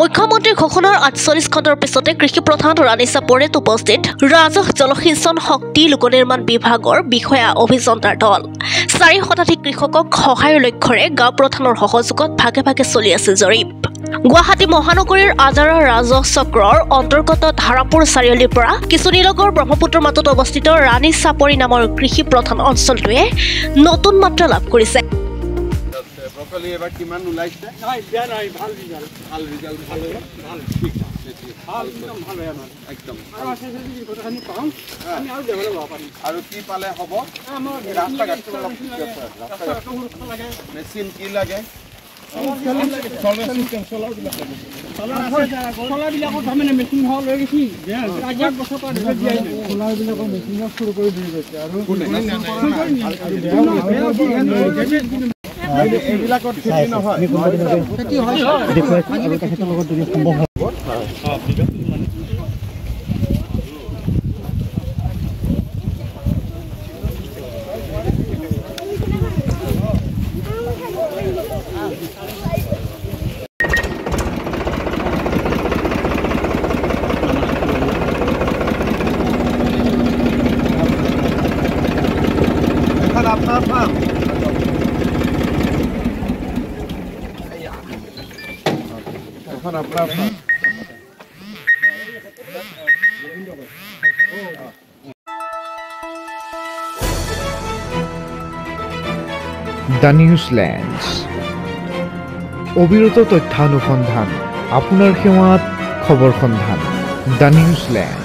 মুখ্যমন্ত্ৰী ঘোষণাৰ ৪৮ ঘণ্টাৰ পিছতে কৃষি প্ৰধান ৰাণী চাপৰিত উপস্থিত ৰাজহ জলসিঞ্চন শক্তি লোক নিৰ্মাণ বিভাগৰ বিষয়া অভিযন্তাৰ দল ৪ শতাধিক কৃষকক সহায়ৰ লক্ষ্যৰে গাঁও প্ৰধানৰ সহযোগত ভাগে ভাগে চলি আছে জৰীপ। গুৱাহাটী মহানগৰীৰ আজাৰা ৰাজহ চক্ৰৰ অন্তৰ্গত ধাৰাপুৰ চাৰিআলিৰ পৰা কিছু নিলগৰ ব্ৰহ্মপুত্ৰৰ মাজত অৱস্থিত ৰাণী চাপৰি নামৰ কৃষি প্ৰধান অঞ্চলটোৱে নতুন মাত্ৰা লাভ কৰিছে। ব্ৰকলি এবাৰ কিমান ওলাইছে? নাই বেয়া নাই, ভাল ৰিজাল্ট। ভাল ৰিজাল্ট ভাল ঠিক ভাল একদম ভাল একদম আৰু আছে যদি কথাখিনি পাওঁ আমি আৰু ডেভেলপ হ'ব পাৰিম। আৰু কি পালে হ'ব? আমাৰ ৰাস্তা ঘাট লাগে, মেচিন কি লাগে? চলাৰবিলাকত তাৰমানে মেচিন হোৱা লৈ গৈছি ৰাজ্যত বছৰ পৰা দিয়াই নাই। চলাৰবিলাকৰ মেচিনত চুৰ কৰি দি গৈছে আৰু এইবিলাকত খেতি নহয়, খেতি হয় তেখেতৰ লগত যদি সম্ভৱ হয়। আপনাৰ ফাৰ্ম এখন আপনাৰ ফাৰ্ম দ্য নিউজলেণ্ডছ অবিৰত তথ্যানুসন্ধান আপোনাৰ সেৱাত খবৰ সন্ধান দ্য নিউজলেণ্ড।